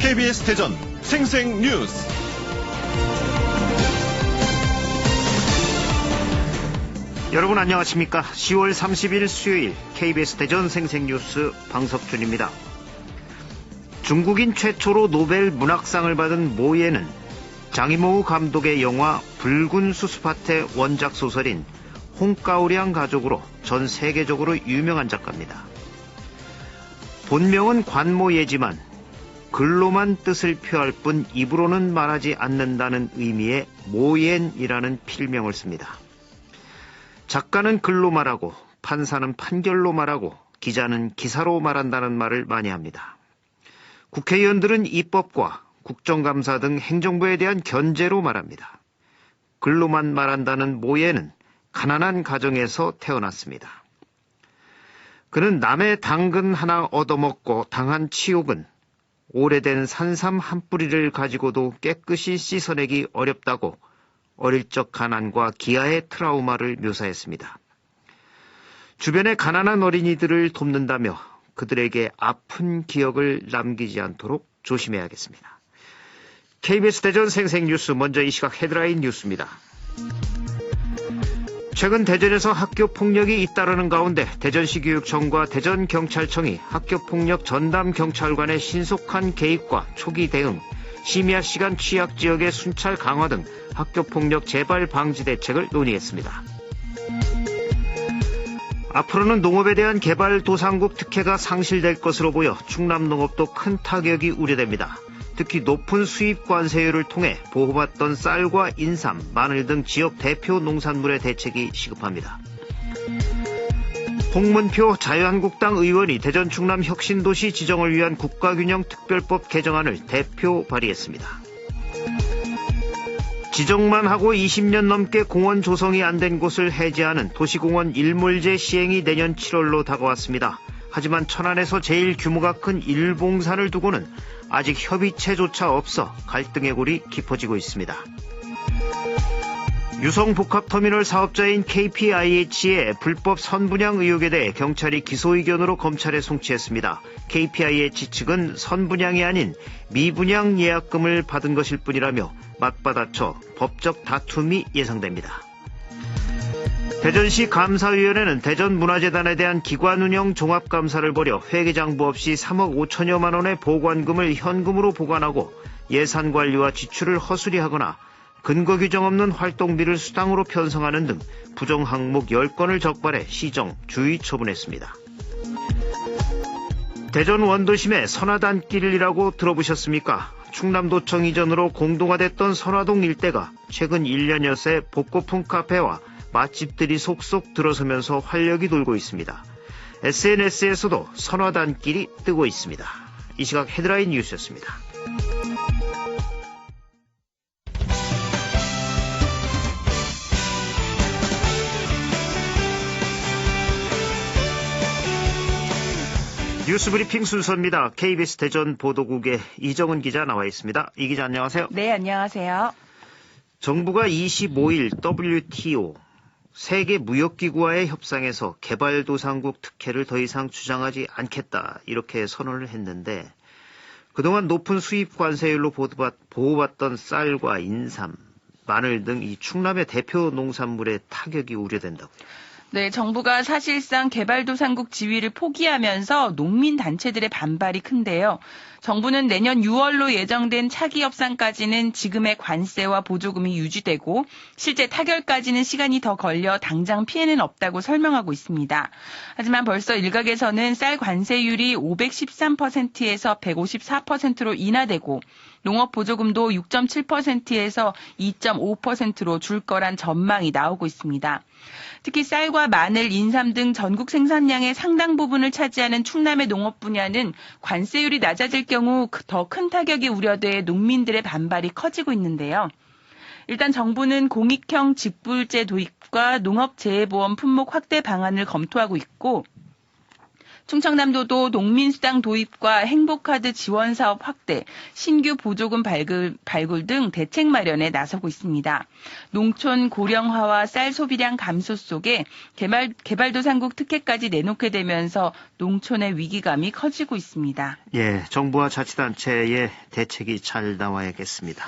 KBS 대전 생생뉴스. 여러분 안녕하십니까? 10월 30일 수요일 KBS 대전 생생뉴스 방석준입니다. 중국인 최초로 노벨 문학상을 받은 모예는 장이모우 감독의 영화 붉은 수수밭의 원작 소설인 홍가오량 가족으로 전 세계적으로 유명한 작가입니다. 본명은 관모예지만 글로만 뜻을 표할 뿐 입으로는 말하지 않는다는 의미의 모옌이라는 필명을 씁니다. 작가는 글로 말하고 판사는 판결로 말하고 기자는 기사로 말한다는 말을 많이 합니다. 국회의원들은 입법과 국정감사 등 행정부에 대한 견제로 말합니다. 글로만 말한다는 모예는 가난한 가정에서 태어났습니다. 그는 남의 당근 하나 얻어먹고 당한 치욕은 오래된 산삼 한 뿌리를 가지고도 깨끗이 씻어내기 어렵다고 어릴 적 가난과 기아의 트라우마를 묘사했습니다. 주변의 가난한 어린이들을 돕는다며 그들에게 아픈 기억을 남기지 않도록 조심해야겠습니다. KBS 대전 생생뉴스, 먼저 이 시각 헤드라인 뉴스입니다. 최근 대전에서 학교폭력이 잇따르는 가운데 대전시 교육청과 대전경찰청이 학교폭력 전담경찰관의 신속한 개입과 초기 대응, 심야 시간 취약 지역의 순찰 강화 등 학교폭력 재발 방지 대책을 논의했습니다. 앞으로는 농업에 대한 개발도상국 특혜가 상실될 것으로 보여 충남농업도 큰 타격이 우려됩니다. 특히 높은 수입 관세율을 통해 보호받던 쌀과 인삼, 마늘 등 지역 대표 농산물의 대책이 시급합니다. 홍문표 자유한국당 의원이 대전 충남 혁신도시 지정을 위한 국가균형특별법 개정안을 대표 발의했습니다. 지정만 하고 20년 넘게 공원 조성이 안 된 곳을 해제하는 도시공원 일몰제 시행이 내년 7월로 다가왔습니다. 하지만 천안에서 제일 규모가 큰 일봉산을 두고는 아직 협의체조차 없어 갈등의 골이 깊어지고 있습니다. 유성복합터미널 사업자인 KPIH의 불법 선분양 의혹에 대해 경찰이 기소 의견으로 검찰에 송치했습니다. KPIH 측은 선분양이 아닌 미분양 예약금을 받은 것일 뿐이라며 맞받아쳐 법적 다툼이 예상됩니다. 대전시 감사위원회는 대전문화재단에 대한 기관운영 종합감사를 벌여 회계장부 없이 3억 5천여만 원의 보관금을 현금으로 보관하고 예산관리와 지출을 허술히 하거나 근거 규정 없는 활동비를 수당으로 편성하는 등 부정항목 10건을 적발해 시정, 주의 처분했습니다. 대전 원도심의 선화단길이라고 들어보셨습니까? 충남도청 이전으로 공동화됐던 선화동 일대가 최근 1년여 새 복고풍 카페와 맛집들이 속속 들어서면서 활력이 돌고 있습니다. SNS에서도 선화단길이 뜨고 있습니다. 이 시각 헤드라인 뉴스였습니다. 뉴스브리핑 순서입니다. KBS 대전 보도국의 이정은 기자 나와 있습니다. 이 기자 안녕하세요. 네, 안녕하세요. 정부가 25일 WTO 세계무역기구와의 협상에서 개발도상국 특혜를 더 이상 주장하지 않겠다 이렇게 선언을 했는데 그동안 높은 수입 관세율로 보호받던 쌀과 인삼, 마늘 등 이 충남의 대표 농산물의 타격이 우려된다고요. 네, 정부가 사실상 개발도상국 지위를 포기하면서 농민단체들의 반발이 큰데요. 정부는 내년 6월로 예정된 차기 협상까지는 지금의 관세와 보조금이 유지되고 실제 타결까지는 시간이 더 걸려 당장 피해는 없다고 설명하고 있습니다. 하지만 벌써 일각에서는 쌀 관세율이 513%에서 154%로 인하되고 농업 보조금도 6.7%에서 2.5%로 줄 거란 전망이 나오고 있습니다. 특히 쌀과 마늘, 인삼 등 전국 생산량의 상당 부분을 차지하는 충남의 농업 분야는 관세율이 낮아질 경우 더 큰 타격이 우려돼 농민들의 반발이 커지고 있는데요. 일단 정부는 공익형 직불제 도입과 농업재해보험 품목 확대 방안을 검토하고 있고 충청남도도 농민수당 도입과 행복카드 지원 사업 확대, 신규 보조금 발굴 등 대책 마련에 나서고 있습니다. 농촌 고령화와 쌀 소비량 감소 속에 개발도상국 특혜까지 내놓게 되면서 농촌의 위기감이 커지고 있습니다. 예, 정부와 자치단체의 대책이 잘 나와야겠습니다.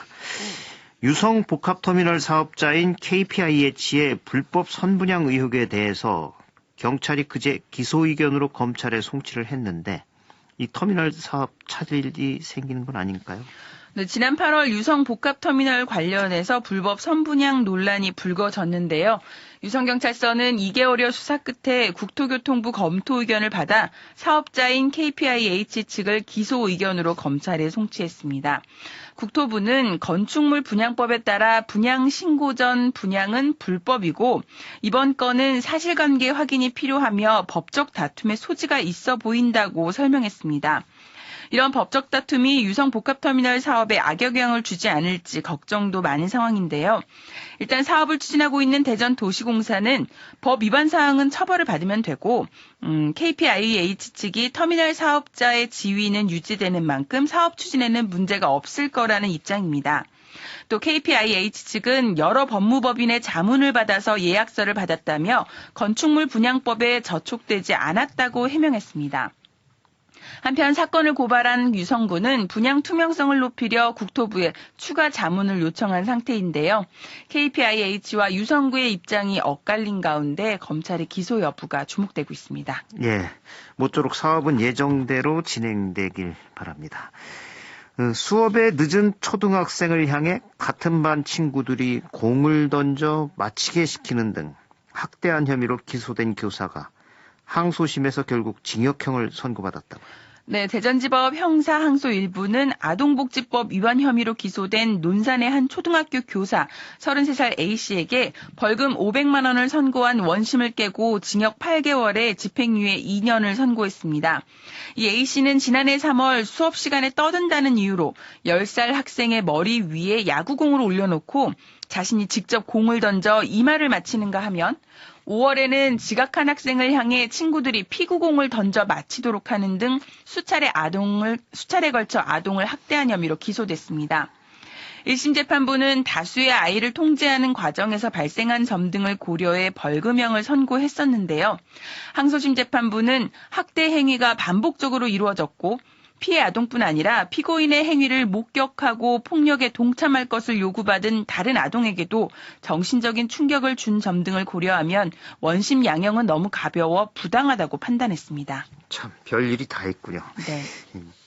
유성 복합터미널 사업자인 KPIH의 불법 선분양 의혹에 대해서 경찰이 그제 기소 의견으로 검찰에 송치를 했는데 이 터미널 사업 차질이 생기는 건 아닌가요? 네, 지난 8월 유성 복합터미널 관련해서 불법 선분양 논란이 불거졌는데요. 유성경찰서는 2개월여 수사 끝에 국토교통부 검토 의견을 받아 사업자인 KPIH 측을 기소 의견으로 검찰에 송치했습니다. 국토부는 건축물 분양법에 따라 분양 신고 전 분양은 불법이고 이번 건은 사실관계 확인이 필요하며 법적 다툼의 소지가 있어 보인다고 설명했습니다. 이런 법적 다툼이 유성 복합터미널 사업에 악영향을 주지 않을지 걱정도 많은 상황인데요. 일단 사업을 추진하고 있는 대전도시공사는 법 위반 사항은 처벌을 받으면 되고 KPIH 측이 터미널 사업자의 지위는 유지되는 만큼 사업 추진에는 문제가 없을 거라는 입장입니다. 또 KPIH 측은 여러 법무법인의 자문을 받아서 예약서를 받았다며 건축물 분양법에 저촉되지 않았다고 해명했습니다. 한편 사건을 고발한 유성구는 분양 투명성을 높이려 국토부에 추가 자문을 요청한 상태인데요. KPIH와 유성구의 입장이 엇갈린 가운데 검찰의 기소 여부가 주목되고 있습니다. 예, 모쪼록 사업은 예정대로 진행되길 바랍니다. 수업에 늦은 초등학생을 향해 같은 반 친구들이 공을 던져 맞히게 시키는 등 학대한 혐의로 기소된 교사가 항소심에서 결국 징역형을 선고받았다고요. 네, 대전지법 형사 항소 1부는 아동복지법 위반 혐의로 기소된 논산의 한 초등학교 교사 33살 A씨에게 벌금 500만 원을 선고한 원심을 깨고 징역 8개월에 집행유예 2년을 선고했습니다. 이 A씨는 지난해 3월 수업 시간에 떠든다는 이유로 10살 학생의 머리 위에 야구공을 올려놓고 자신이 직접 공을 던져 이마를 맞히는가 하면 5월에는 지각한 학생을 향해 친구들이 피구공을 던져 맞히도록 하는 등 수차례 걸쳐 아동을 학대한 혐의로 기소됐습니다. 1심 재판부는 다수의 아이를 통제하는 과정에서 발생한 점 등을 고려해 벌금형을 선고했었는데요. 항소심 재판부는 학대 행위가 반복적으로 이루어졌고 피해 아동뿐 아니라 피고인의 행위를 목격하고 폭력에 동참할 것을 요구받은 다른 아동에게도 정신적인 충격을 준 점 등을 고려하면 원심 양형은 너무 가벼워 부당하다고 판단했습니다. 참 별일이 다 있군요. 네.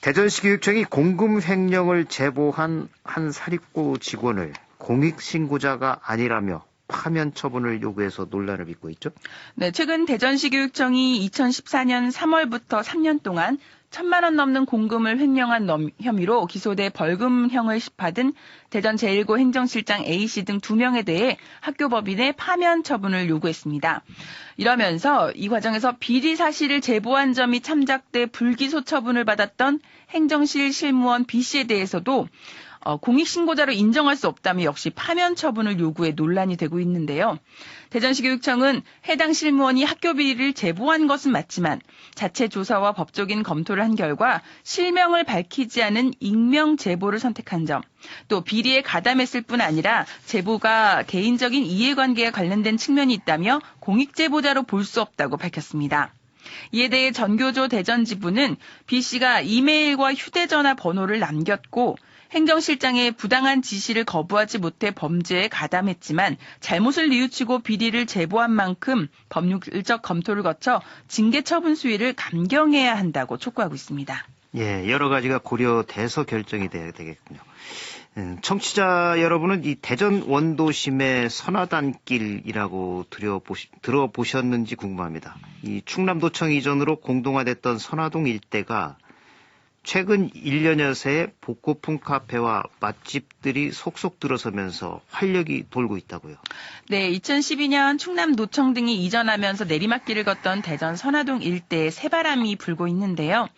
대전시 교육청이 공금 횡령을 제보한 한 사립고 직원을 공익신고자가 아니라며 파면 처분을 요구해서 논란을 빚고 있죠? 네, 최근 대전시 교육청이 2014년 3월부터 3년 동안 1,000만 원 넘는 공금을 횡령한 혐의로 기소돼 벌금형을 받은 대전 제1고 행정실장 A씨 등 2명에 대해 학교법인에 파면 처분을 요구했습니다. 이러면서 이 과정에서 비리 사실을 제보한 점이 참작돼 불기소 처분을 받았던 행정실 실무원 B씨에 대해서도 공익신고자로 인정할 수 없다며 역시 파면 처분을 요구해 논란이 되고 있는데요. 대전시 교육청은 해당 실무원이 학교 비리를 제보한 것은 맞지만 자체 조사와 법적인 검토를 한 결과 실명을 밝히지 않은 익명 제보를 선택한 점, 또 비리에 가담했을 뿐 아니라 제보가 개인적인 이해관계에 관련된 측면이 있다며 공익제보자로 볼 수 없다고 밝혔습니다. 이에 대해 전교조 대전지부는 B씨가 이메일과 휴대전화 번호를 남겼고 행정실장의 부당한 지시를 거부하지 못해 범죄에 가담했지만 잘못을 뉘우치고 비리를 제보한 만큼 법률적 검토를 거쳐 징계 처분 수위를 감경해야 한다고 촉구하고 있습니다. 예, 여러 가지가 고려돼서 결정이 돼야 되겠군요. 청취자 여러분은 이 대전 원도심의 선화단길이라고 들어보셨는지 궁금합니다. 이 충남도청 이전으로 공동화됐던 선화동 일대가 최근 1년여 새에 복고풍 카페와 맛집들이 속속 들어서면서 활력이 돌고 있다고요. 네, 2012년 충남도청 등이 이전하면서 내리막길을 걷던 대전 선화동 일대에 새바람이 불고 있는데요.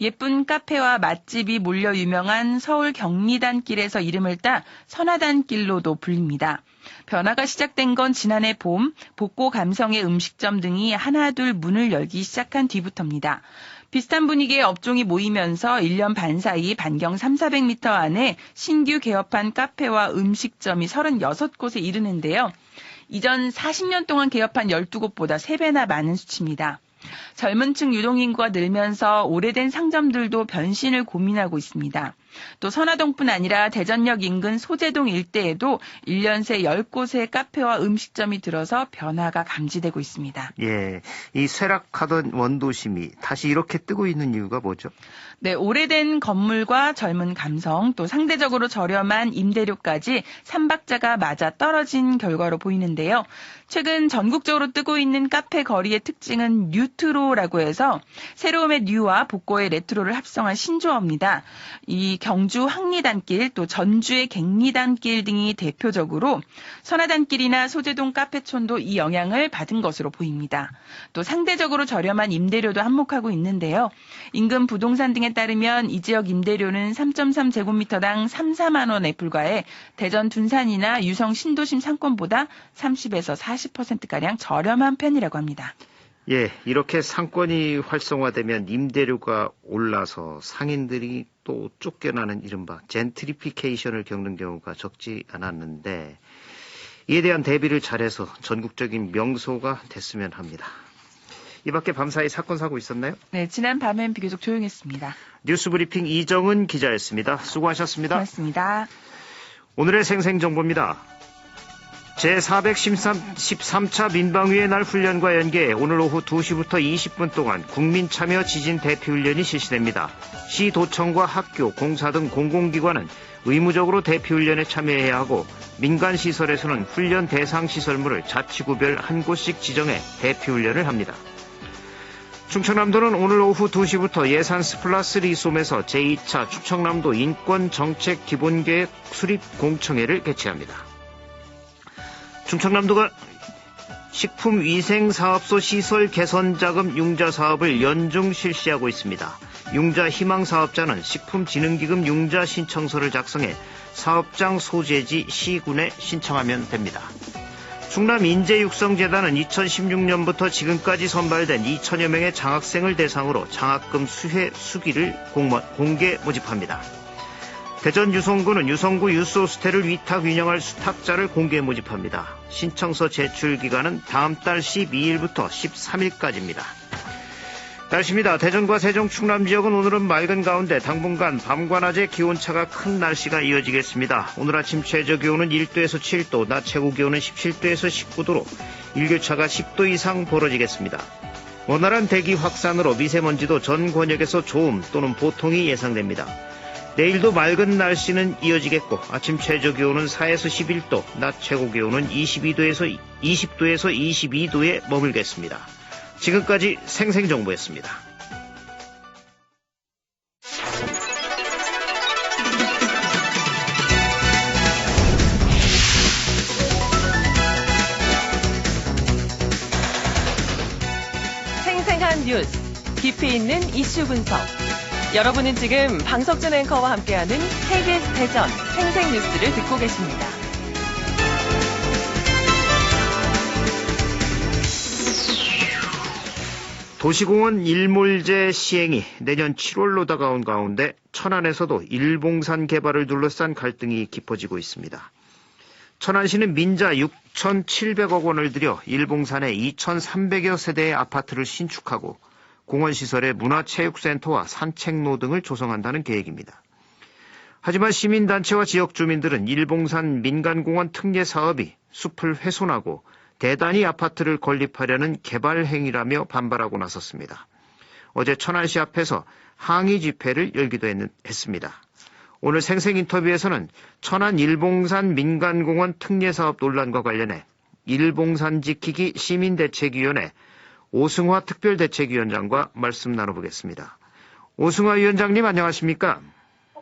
예쁜 카페와 맛집이 몰려 유명한 서울 경리단길에서 이름을 따 선화단길로도 불립니다. 변화가 시작된 건 지난해 봄 복고 감성의 음식점 등이 하나둘 문을 열기 시작한 뒤부터입니다. 비슷한 분위기의 업종이 모이면서 1년 반 사이 반경 300~400m 안에 신규 개업한 카페와 음식점이 36곳에 이르는데요. 이전 40년 동안 개업한 12곳보다 3배나 많은 수치입니다. 젊은 층 유동인구가 늘면서 오래된 상점들도 변신을 고민하고 있습니다. 또 선화동뿐 아니라 대전역 인근 소재동 일대에도 1년 새 10곳의 카페와 음식점이 들어서 변화가 감지되고 있습니다. 예, 이 쇠락하던 원도심이 다시 이렇게 뜨고 있는 이유가 뭐죠? 네, 오래된 건물과 젊은 감성, 또 상대적으로 저렴한 임대료까지 삼박자가 맞아 떨어진 결과로 보이는데요. 최근 전국적으로 뜨고 있는 카페 거리의 특징은 뉴트로라고 해서 새로움의 뉴와 복고의 레트로를 합성한 신조어입니다. 이 경주 황리단길, 또 전주의 갱리단길 등이 대표적으로 선화단길이나 소재동 카페촌도 이 영향을 받은 것으로 보입니다. 또 상대적으로 저렴한 임대료도 한몫하고 있는데요. 인근 부동산 등에 따르면 이 지역 임대료는 3.3제곱미터당 3~4만 원에 불과해 대전 둔산이나 유성 신도심 상권보다 30에서 40%가량 저렴한 편이라고 합니다. 예, 이렇게 상권이 활성화되면 임대료가 올라서 상인들이 또 쫓겨나는 이른바 젠트리피케이션을 겪는 경우가 적지 않았는데 이에 대한 대비를 잘해서 전국적인 명소가 됐으면 합니다. 이 밖에 밤사이 사건 사고 있었나요? 네, 지난 밤엔 비교적 조용했습니다. 뉴스브리핑 이정은 기자였습니다. 수고하셨습니다. 고맙습니다. 오늘의 생생정보입니다. 제413차 민방위의 날 훈련과 연계해 오늘 오후 2시부터 20분 동안 국민참여 지진 대피훈련이 실시됩니다. 시, 도청과 학교, 공사 등 공공기관은 의무적으로 대피훈련에 참여해야 하고 민간시설에서는 훈련 대상 시설물을 자치구별 한 곳씩 지정해 대피훈련을 합니다. 충청남도는 오늘 오후 2시부터 예산 스플라스 리솜에서 제2차 충청남도 인권정책 기본계획 수립 공청회를 개최합니다. 충청남도가 식품위생사업소 시설 개선자금 융자 사업을 연중 실시하고 있습니다. 융자 희망사업자는 식품진흥기금 융자 신청서를 작성해 사업장 소재지 시군에 신청하면 됩니다. 충남인재육성재단은 2016년부터 지금까지 선발된 2천여 명의 장학생을 대상으로 장학금 수혜 수기를 공개 모집합니다. 대전 유성구는 유성구 유소스텔을 위탁 운영할 수탁자를 공개 모집합니다. 신청서 제출 기간은 다음 달 12일부터 13일까지입니다. 날씨입니다. 대전과 세종, 충남 지역은 오늘은 맑은 가운데 당분간 밤과 낮에 기온차가 큰 날씨가 이어지겠습니다. 오늘 아침 최저 기온은 1도에서 7도, 낮 최고 기온은 17도에서 19도로 일교차가 10도 이상 벌어지겠습니다. 원활한 대기 확산으로 미세먼지도 전 권역에서 좋음 또는 보통이 예상됩니다. 내일도 맑은 날씨는 이어지겠고 아침 최저 기온은 4에서 11도, 낮 최고 기온은 20도에서 22도에 머물겠습니다. 지금까지 생생정보였습니다. 생생한 뉴스, 깊이 있는 이슈 분석. 여러분은 지금 방석준 앵커와 함께하는 KBS 대전 생생뉴스를 듣고 계십니다. 도시공원 일몰제 시행이 내년 7월로 다가온 가운데 천안에서도 일봉산 개발을 둘러싼 갈등이 깊어지고 있습니다. 천안시는 민자 6,700억 원을 들여 일봉산에 2,300여 세대의 아파트를 신축하고 공원시설에 문화체육센터와 산책로 등을 조성한다는 계획입니다. 하지만 시민단체와 지역 주민들은 일봉산 민간공원 특례 사업이 숲을 훼손하고 대단히 아파트를 건립하려는 개발 행위라며 반발하고 나섰습니다. 어제 천안시 앞에서 항의 집회를 열기도 했습니다. 오늘 생생 인터뷰에서는 천안 일봉산 민간공원 특례 사업 논란과 관련해 일봉산 지키기 시민대책위원회 오승화 특별대책위원장과 말씀 나눠보겠습니다. 오승화 위원장님 안녕하십니까?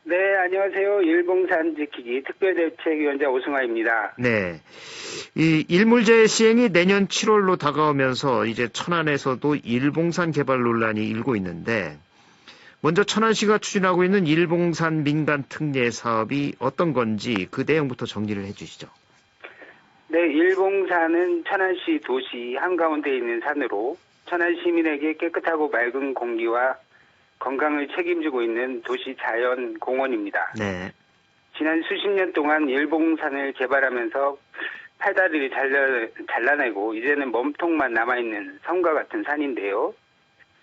네, 안녕하세요. 일봉산 지키기 특별대책위원장 오승화입니다. 네. 이 일몰제 시행이 내년 7월로 다가오면서 이제 천안에서도 일봉산 개발 논란이 일고 있는데 먼저 천안시가 추진하고 있는 일봉산 민간 특례 사업이 어떤 건지 그 내용부터 정리를 해 주시죠. 네, 일봉산은 천안시 도시 한가운데 있는 산으로 천안 시민에게 깨끗하고 맑은 공기와 건강을 책임지고 있는 도시 자연 공원입니다. 네. 지난 수십 년 동안 일봉산을 개발하면서 팔다리를 잘라내고 이제는 몸통만 남아있는 섬과 같은 산인데요.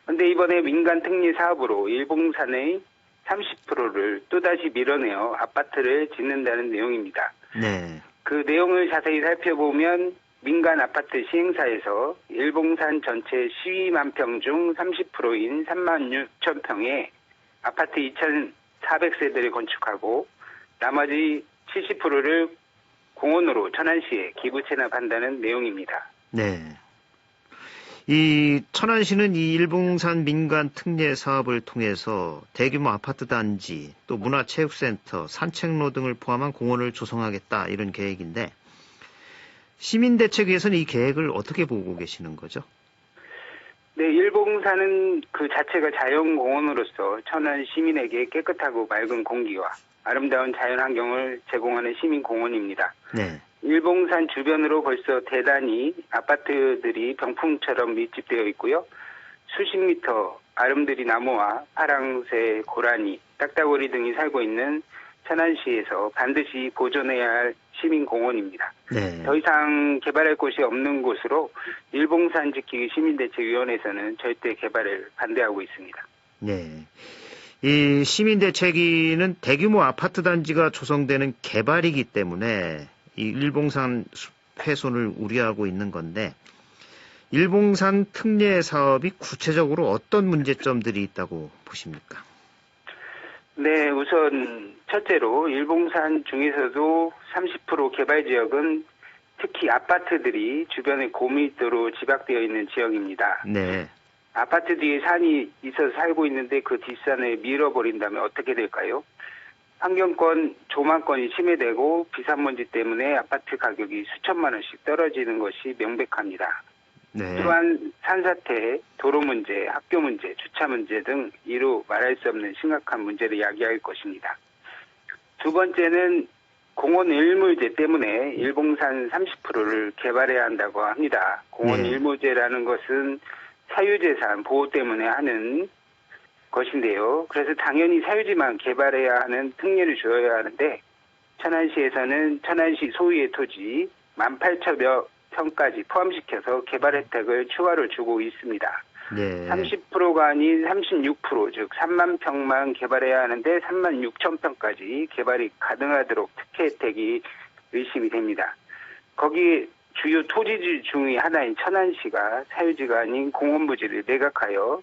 그런데 이번에 민간 특례 사업으로 일봉산의 30%를 또다시 밀어내어 아파트를 짓는다는 내용입니다. 네. 그 내용을 자세히 살펴보면 민간 아파트 시행사에서 일봉산 전체 12만 평 중 30%인 3만 6천 평에 아파트 2,400세대를 건축하고 나머지 70%를 공원으로 천안시에 기부 체납한다는 내용입니다. 네. 이 천안시는 이 일봉산 민간 특례 사업을 통해서 대규모 아파트 단지, 또 문화체육센터, 산책로 등을 포함한 공원을 조성하겠다 이런 계획인데 시민대책위에서는 이 계획을 어떻게 보고 계시는 거죠? 네, 일봉산은 그 자체가 자연공원으로서 천안 시민에게 깨끗하고 맑은 공기와 아름다운 자연환경을 제공하는 시민공원입니다. 네. 일봉산 주변으로 벌써 대단히 아파트들이 병풍처럼 밀집되어 있고요. 수십 미터 아름드리 나무와 파랑새, 고라니, 딱따구리 등이 살고 있는 천안시에서 반드시 보존해야 할 시민공원입니다. 네. 더 이상 개발할 곳이 없는 곳으로 일봉산 지키기 시민대책위원회에서는 절대 개발을 반대하고 있습니다. 네. 이 시민대책위는 대규모 아파트 단지가 조성되는 개발이기 때문에 이 일봉산 숲 훼손을 우려하고 있는 건데 일봉산 특례 사업이 구체적으로 어떤 문제점들이 있다고 보십니까? 네, 우선 첫째로 일봉산 중에서도 30% 개발 지역은 특히 아파트들이 주변에 고밀도로 집약되어 있는 지역입니다. 네. 아파트 뒤에 산이 있어서 살고 있는데 그 뒷산을 밀어버린다면 어떻게 될까요? 환경권, 조망권이 침해되고 비산먼지 때문에 아파트 가격이 수천만 원씩 떨어지는 것이 명백합니다. 네. 또한 산사태, 도로 문제, 학교 문제, 주차 문제 등 이루 말할 수 없는 심각한 문제를 야기할 것입니다. 두 번째는 공원 일몰제 때문에 일봉산 30%를 개발해야 한다고 합니다. 공원 네. 일몰제라는 것은 사유재산 보호 때문에 하는 것인데요. 그래서 당연히 사유지만 개발해야 하는 특례를 줘야 하는데 천안시에서는 천안시 소유의 토지 18,000여 평까지 포함시켜서 개발 혜택을 추가로 주고 있습니다. 네. 30%가 아닌 36%, 즉 3만 평만 개발해야 하는데 3만 6천 평까지 개발이 가능하도록 특혜 혜택이 의심이 됩니다. 거기 주요 토지지 중의 하나인 천안시가 사유지가 아닌 공원 부지를 매각하여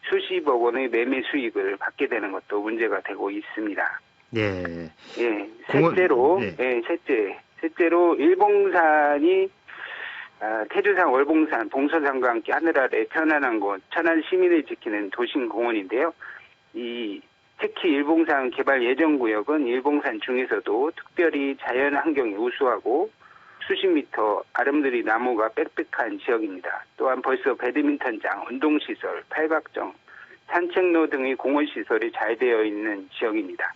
수십억 원의 매매 수익을 받게 되는 것도 문제가 되고 있습니다. 네. 예, 공원, 셋째로 일봉산이 태조산, 월봉산, 봉서산과 함께 하늘 아래 편안한 곳, 천안 시민을 지키는 도심공원인데요. 특히 일봉산 개발 예정구역은 일봉산 중에서도 특별히 자연환경이 우수하고 수십 미터 아름드리 나무가 빽빽한 지역입니다. 또한 벌써 배드민턴장, 운동시설, 팔각정, 산책로 등의 공원시설이 잘 되어 있는 지역입니다.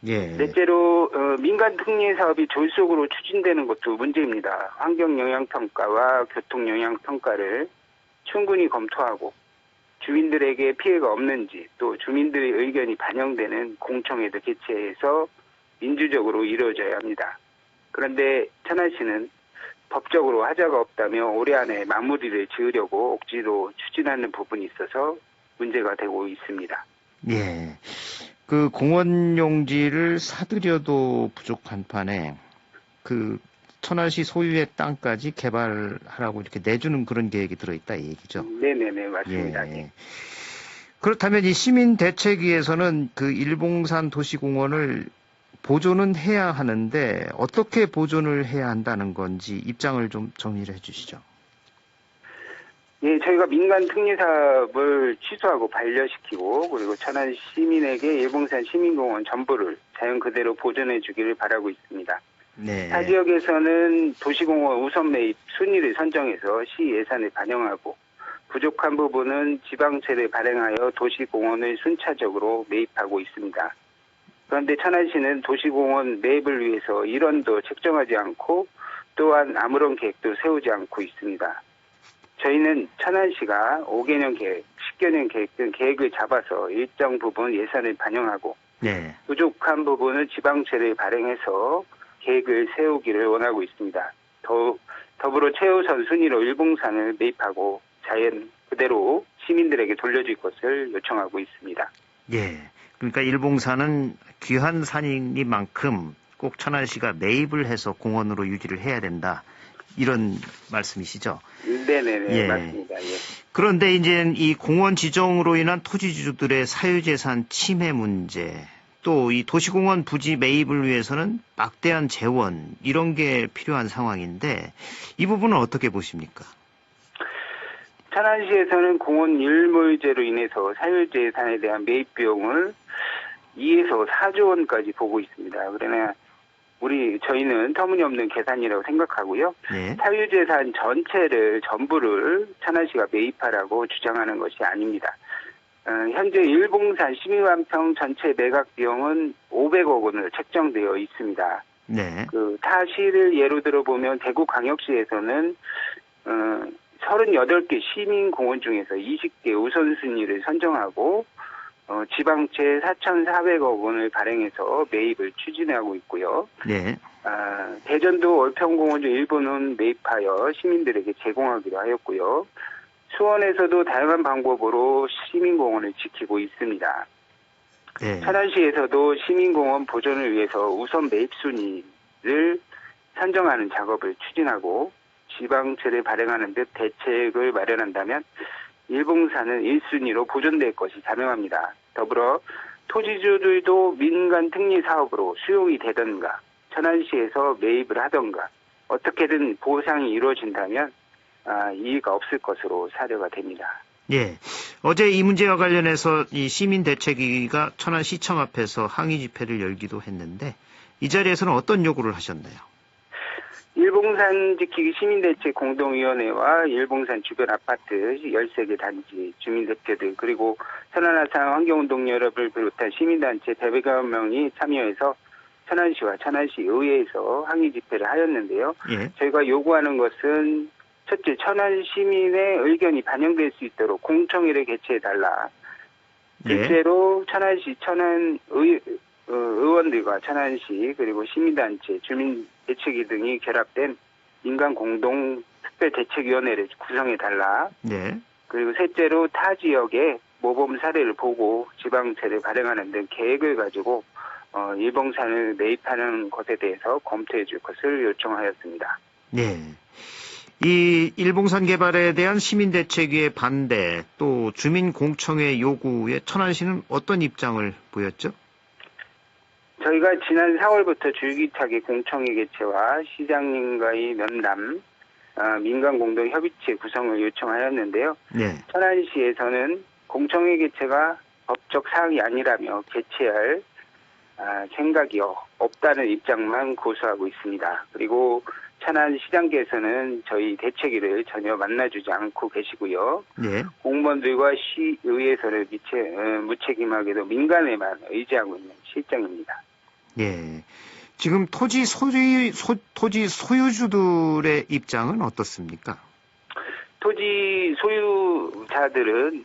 예. 넷째로 민간 특례 사업이 졸속으로 추진되는 것도 문제입니다. 환경영향평가와 교통영향평가를 충분히 검토하고 주민들에게 피해가 없는지 또 주민들의 의견이 반영되는 공청회도 개최해서 민주적으로 이루어져야 합니다. 그런데 천안시는 법적으로 하자가 없다며 올해 안에 마무리를 지으려고 억지로 추진하는 부분이 있어서 문제가 되고 있습니다. 예. 그 공원 용지를 사들여도 부족한 판에 그 천안시 소유의 땅까지 개발하라고 이렇게 내주는 그런 계획이 들어있다 이 얘기죠. 네네네 맞습니다. 예. 그렇다면 이 시민대책위에서는 그 일봉산 도시공원을 보존은 해야 하는데 어떻게 보존을 해야 한다는 건지 입장을 좀 정리를 해주시죠. 예, 저희가 민간 특례 사업을 취소하고 반려시키고 그리고 천안 시민에게 일봉산 시민공원 전부를 자연 그대로 보존해 주기를 바라고 있습니다. 네. 타 지역에서는 도시공원 우선 매입 순위를 선정해서 시 예산에 반영하고 부족한 부분은 지방채를 발행하여 도시공원을 순차적으로 매입하고 있습니다. 그런데 천안시는 도시공원 매입을 위해서 1원도 책정하지 않고 또한 아무런 계획도 세우지 않고 있습니다. 저희는 천안시가 5개년 계획, 10개년 계획 등 계획을 잡아서 일정 부분 예산을 반영하고 네. 부족한 부분을 지방채를 발행해서 계획을 세우기를 원하고 있습니다. 더불어 최우선 순위로 일봉산을 매입하고 자연 그대로 시민들에게 돌려줄 것을 요청하고 있습니다. 예. 그러니까 일봉산은 귀한 산이니만큼 꼭 천안시가 매입을 해서 공원으로 유지를 해야 된다. 이런 말씀이시죠? 네네네. 예. 맞습니다. 예. 그런데 이제 이 공원 지정으로 인한 토지주들의 사유재산 침해 문제, 또 이 도시공원 부지 매입을 위해서는 막대한 재원, 이런 게 필요한 상황인데 이 부분은 어떻게 보십니까? 천안시에서는 공원 일몰제로 인해서 사유재산에 대한 매입 비용을 2에서 4조 원까지 보고 있습니다. 그러나 저희는 터무니없는 계산이라고 생각하고요. 네. 사유재산 전부를 천안시가 매입하라고 주장하는 것이 아닙니다. 현재 일봉산 12만평 전체 매각 비용은 500억 원으로 책정되어 있습니다. 네. 그 사실을 예로 들어보면 대구광역시에서는 38개 시민공원 중에서 20개 우선순위를 선정하고 지방채 4,400억 원을 발행해서 매입을 추진하고 있고요. 네. 대전도 월평공원 중 일부는 매입하여 시민들에게 제공하기로 하였고요. 수원에서도 다양한 방법으로 시민공원을 지키고 있습니다. 네. 천안시에서도 시민공원 보존을 위해서 우선 매입 순위를 선정하는 작업을 추진하고 지방채를 발행하는 듯 대책을 마련한다면 일봉산은 1순위로 보존될 것이 자명합니다. 더불어 토지주들도 민간 특례 사업으로 수용이 되던가 천안시에서 매입을 하던가 어떻게든 보상이 이루어진다면 이의가 없을 것으로 사료가 됩니다. 예. 어제 이 문제와 관련해서 이 시민대책위가 천안시청 앞에서 항의 집회를 열기도 했는데 이 자리에서는 어떤 요구를 하셨나요? 일봉산 지키기 시민대책 공동위원회와 일봉산 주변 아파트 13개 단지 주민대표들 그리고 천안하산 환경운동 여러분을 비롯한 시민단체 100여 명이 참여해서 천안시와 천안시 의회에서 항의 집회를 하였는데요. 예. 저희가 요구하는 것은 첫째, 천안 시민의 의견이 반영될 수 있도록 공청회를 개최해달라. 둘째로 천안시 의원들과 천안시 그리고 시민단체, 주민대책위 등이 결합된 민간 공동 특별대책위원회를 구성해달라. 네. 그리고 셋째로 타 지역의 모범 사례를 보고 지방채를 발행하는 등 계획을 가지고 일봉산을 매입하는 것에 대해서 검토해 줄 것을 요청하였습니다. 네. 이 일봉산 개발에 대한 시민대책위의 반대 또 주민공청회 요구에 천안시는 어떤 입장을 보였죠? 저희가 지난 4월부터 줄기차게 공청회 개최와 시장님과의 면담, 민간공동협의체 구성을 요청하였는데요. 네. 천안시에서는 공청회 개최가 법적 사항이 아니라며 개최할 생각이 없다는 입장만 고수하고 있습니다. 그리고 천안시장께서는 저희 대책위를 전혀 만나주지 않고 계시고요. 네. 공무원들과 시의회에서는 무책임하게도 민간에만 의지하고 있는 실정입니다. 예. 지금 토지 소유주들의 입장은 어떻습니까? 토지 소유자들은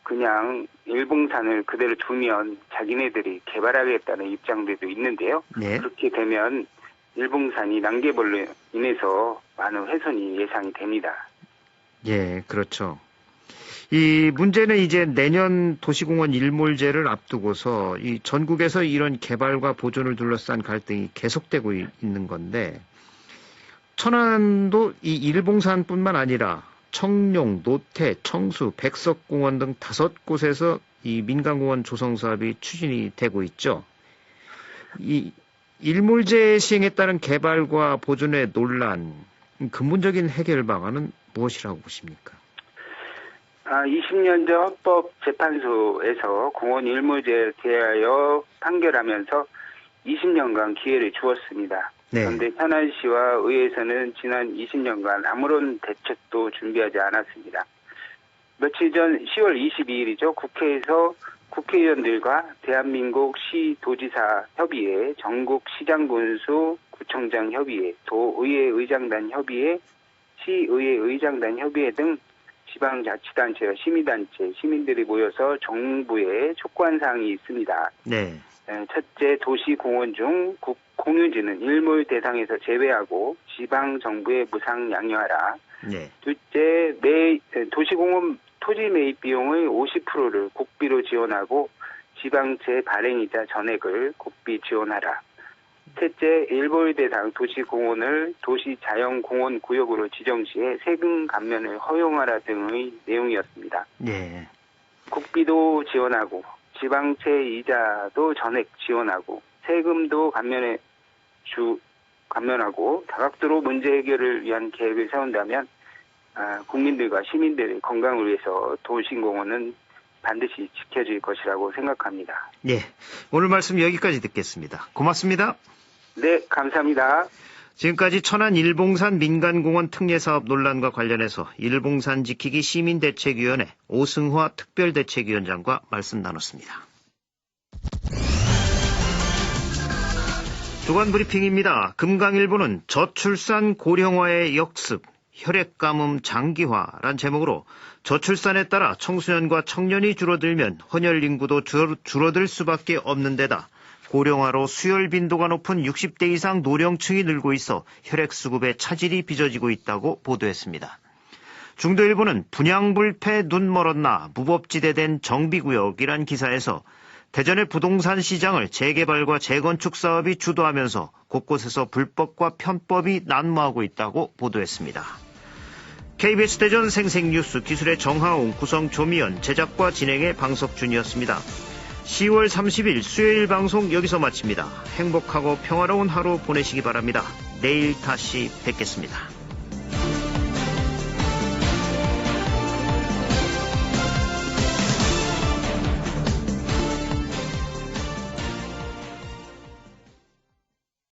그냥 일봉산을 그대로 두면 자기네들이 개발하겠다는 입장들도 있는데요. 네. 그렇게 되면 일봉산이 난개벌로 인해서 많은 훼손이 예상이 됩니다. 예, 그렇죠. 이 문제는 이제 내년 도시공원 일몰제를 앞두고서 이 전국에서 이런 개발과 보존을 둘러싼 갈등이 계속되고 있는 건데 천안도 이 일봉산뿐만 아니라 청룡, 노태, 청수, 백석공원 등 5곳에서 이 민간공원 조성 사업이 추진이 되고 있죠. 이 일몰제 시행에 따른 개발과 보존의 논란, 근본적인 해결 방안은 무엇이라고 보십니까? 20년 전 헌법재판소에서 공원 일몰제에 대하여 판결하면서 20년간 기회를 주었습니다. 네. 그런데 천안시와 의회에서는 지난 20년간 아무런 대책도 준비하지 않았습니다. 며칠 전 10월 22일이죠. 국회에서 국회의원들과 대한민국 시도지사 협의회, 전국 시장군수 구청장 협의회, 도의회 의장단 협의회, 시의회 의장단 협의회 등 지방자치단체와 시민단체, 시민들이 모여서 정부에 촉구한 사항이 있습니다. 네. 첫째, 도시공원 중 공유지는 일몰 대상에서 제외하고 지방정부에 무상 양해하라. 네. 둘째, 도시공원 토지 매입 비용의 50%를 국비로 지원하고 지방채 발행이자 전액을 국비 지원하라. 셋째, 일몰 대상 도시공원을 도시자연공원 구역으로 지정 시에 세금 감면을 허용하라 등의 내용이었습니다. 네. 국비도 지원하고 지방채 이자도 전액 지원하고 세금도 감면하고 다각도로 문제 해결을 위한 계획을 세운다면 국민들과 시민들의 건강을 위해서 도시공원은 반드시 지켜질 것이라고 생각합니다. 네. 오늘 말씀 여기까지 듣겠습니다. 고맙습니다. 네, 감사합니다. 지금까지 천안 일봉산 민간공원 특례사업 논란과 관련해서 일봉산 지키기 시민대책위원회 오승화 특별대책위원장과 말씀 나눴습니다. 주간 브리핑입니다. 금강일보는 저출산 고령화의 역습, 혈액가뭄 장기화란 제목으로 저출산에 따라 청소년과 청년이 줄어들면 헌혈 인구도 줄어들 수밖에 없는 데다 고령화로 수혈 빈도가 높은 60대 이상 노령층이 늘고 있어 혈액 수급에 차질이 빚어지고 있다고 보도했습니다. 중도일보는 분양불패 눈 멀었나 무법지대된 정비구역이란 기사에서 대전의 부동산 시장을 재개발과 재건축 사업이 주도하면서 곳곳에서 불법과 편법이 난무하고 있다고 보도했습니다. KBS 대전 생생뉴스 기술의 정하웅, 구성 조미연, 제작과 진행의 방석준이었습니다. 10월 30일 수요일 방송 여기서 마칩니다. 행복하고 평화로운 하루 보내시기 바랍니다. 내일 다시 뵙겠습니다.